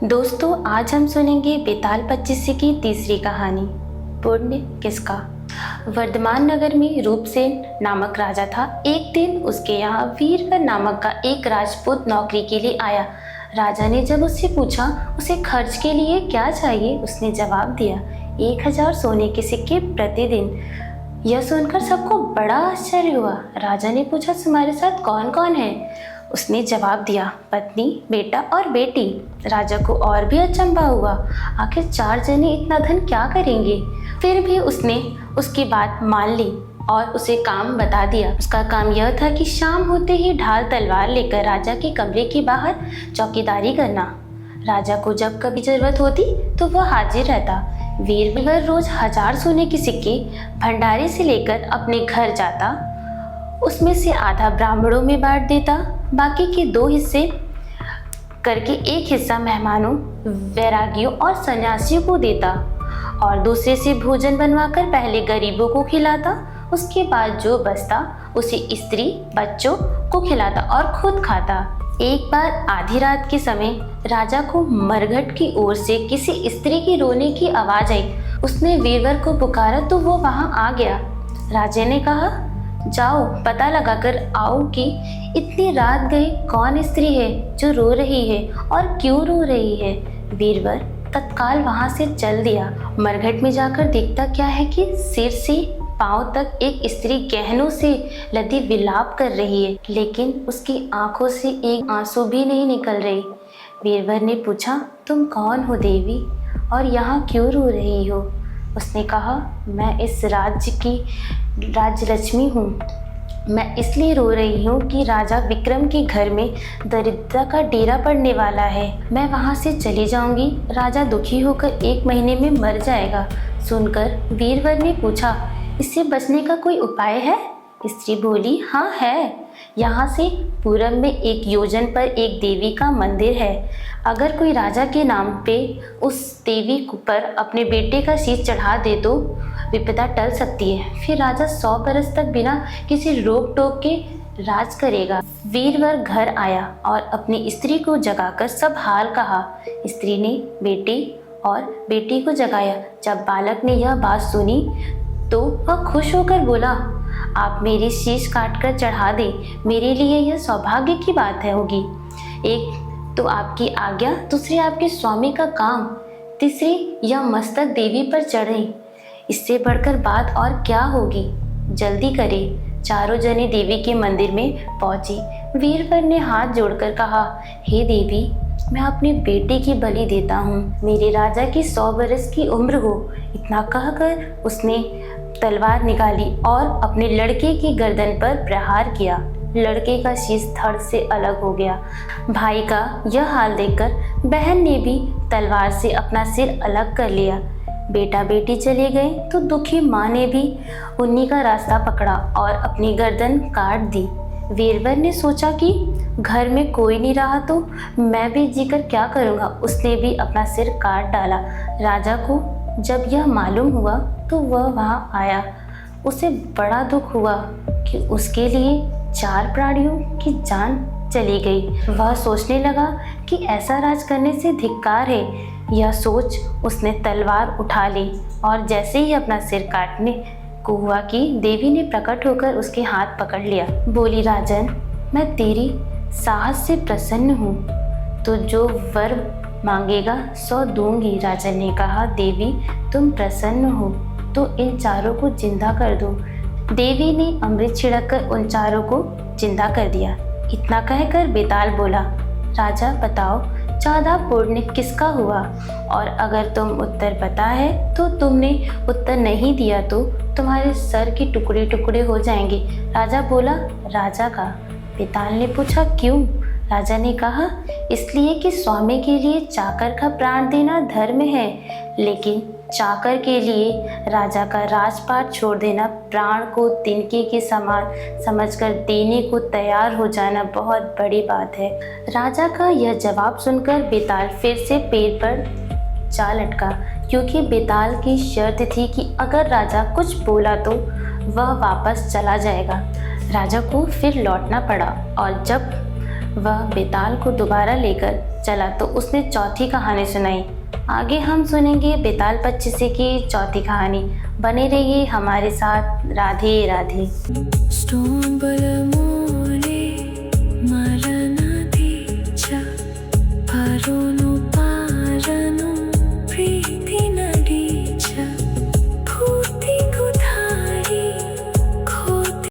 दोस्तों, आज हम सुनेंगे बेताल 25 की तीसरी कहानी, पुण्य किसका। वर्धमान नगर में रूपसेन नामक राजा था। एक दिन उसके यहाँ वीरवर नामक का एक राजपूत नौकरी के लिए आया। राजा ने जब उससे पूछा उसे खर्च के लिए क्या चाहिए, उसने जवाब दिया 1000 सोने के सिक्के प्रतिदिन। यह सुनकर सबको बड़ा आश्चर्य हुआ। राजा ने पूछा, तुम्हारे साथ कौन कौन है? उसने जवाब दिया, पत्नी, बेटा और बेटी। राजा को और भी अचंभा हुआ, आखिर 4 जने इतना धन क्या करेंगे। फिर भी उसने उसकी बात मान ली और उसे काम बता दिया। उसका काम यह था कि शाम होते ही ढाल तलवार लेकर राजा के कमरे के बाहर चौकीदारी करना। राजा को जब कभी जरूरत होती तो वह हाजिर रहता। वीरवर रोज 1000 सोने के सिक्के भंडारे से लेकर अपने घर जाता। उसमें से आधा ब्राह्मणों में बांट देता, बाकी के 2 हिस्से करके एक हिस्सा मेहमानों, वैरागियों और सन्यासियों को देता और दूसरे से भोजन बनवाकर पहले गरीबों को खिलाता। उसके बाद जो बचता उसे स्त्री बच्चों को खिलाता और खुद खाता। एक बार आधी रात के समय राजा को मरघट की ओर से किसी स्त्री की रोने की आवाज आई। उसने वीरवर को पुकारा तो वो वहां आ गया। राजा ने कहा, जाओ पता लगा कर आओ कि इतनी रात गई कौन स्त्री है जो रो रही है और क्यों रो रही है। वीरवर तत्काल वहां से चल दिया। मरघट में जाकर देखता क्या है कि सिर से पांव तक एक स्त्री गहनों से लदी विलाप कर रही है, लेकिन उसकी आंखों से एक आंसू भी नहीं निकल रही। वीरवर ने पूछा, तुम कौन हो देवी और यहाँ क्यों रो रही हो? उसने कहा, मैं इस राज्य की राजलक्ष्मी हूँ। मैं इसलिए रो रही हूँ कि राजा विक्रम के घर में दरिद्रता का डेरा पड़ने वाला है। मैं वहाँ से चली जाऊँगी, राजा दुखी होकर 1 महीने में मर जाएगा। सुनकर वीरवर ने पूछा, इससे बचने का कोई उपाय है? स्त्री बोली, हाँ है। यहाँ से पूरब में 1 योजन पर एक देवी का मंदिर है। अगर कोई राजा के नाम पे उस देवी पर अपने बेटे का शीश चढ़ा दे तो विपदा टल सकती है। फिर राजा 100 बरस तक बिना किसी रोक टोक के राज करेगा। वीरवर घर आया और अपनी स्त्री को जगाकर सब हाल कहा। स्त्री ने बेटे और बेटी को जगाया। जब बालक ने यह बात सुनी तो वह खुश होकर बोला, आप मेरी शीश काट कर चढ़ा दे, मेरे लिए यह सौभाग्य की बात है होगी। एक तो आपकी आज्ञा, दूसरी आपके स्वामी का काम, तीसरी यह मस्तक देवी पर चढ़े। इससे बढ़कर बात और क्या होगी? जल्दी करे। चारों जने देवी के मंदिर में पहुंची। वीरवर ने हाथ जोड़कर कहा, हे देवी, मैं अपने बेटे की बलि देता हूँ, मेरे राजा की 100 बरस की उम्र हो। इतना कहकर उसने तलवार निकाली और अपने लड़के की गर्दन पर प्रहार किया। लड़के का शीश धड़ से अलग हो गया। भाई का यह हाल देखकर बहन ने भी तलवार से अपना सिर अलग कर लिया। बेटा बेटी चले गए तो दुखी माँ ने भी उन्हीं का रास्ता पकड़ा और अपनी गर्दन काट दी। वीरवर ने सोचा कि घर में कोई नहीं रहा तो मैं भी जीकर क्या करूँगा। उसने भी अपना सिर काट डाला। राजा को जब यह मालूम हुआ तो वह वहाँ आया। उसे बड़ा दुख हुआ कि उसके लिए 4 प्राणियों की जान चली गई। वह सोचने लगा कि ऐसा राज करने से धिक्कार है। यह सोच उसने तलवार उठा ली और जैसे ही अपना सिर काटने को हुआ कि देवी ने प्रकट होकर उसके हाथ पकड़ लिया। बोली, राजन, मैं तेरी साहस से प्रसन्न हूँ, तो जो वर मांगेगा 100 दूंगी। राजन ने कहा, देवी तुम प्रसन्न हो तो इन 4 को जिंदा कर दो। देवी ने अमृत छिड़ककर उन 4 को जिंदा कर दिया। इतना कहकर बेताल बोला, राजा बताओ 14 पुण्य किसका हुआ? और अगर तुम उत्तर पता है तो तुमने उत्तर नहीं दिया तो तुम्हारे सर के टुकड़े टुकड़े हो जाएंगे। राजा बोला, राजा का। बेताल ने पूछा, क्यों? राजा ने कहा, इसलिए कि स्वामी के लिए चाकर का प्राण देना धर्म है, लेकिन चाकर के लिए राजा का राजपाट छोड़ देना, प्राण को तिनके के समान समझकर देने को तैयार हो जाना बहुत बड़ी बात है। राजा का यह जवाब सुनकर बेताल फिर से पेड़ पर जा लटका, क्योंकि बेताल की शर्त थी कि अगर राजा कुछ बोला तो वह वापस चला जाएगा। राजा को फिर लौटना पड़ा और जब वह बेताल को दोबारा लेकर चला तो उसने चौथी कहानी सुनाई। आगे हम सुनेंगे बेताल पच्चीसी की चौथी कहानी। बने रहिए हमारे साथ। राधे राधे।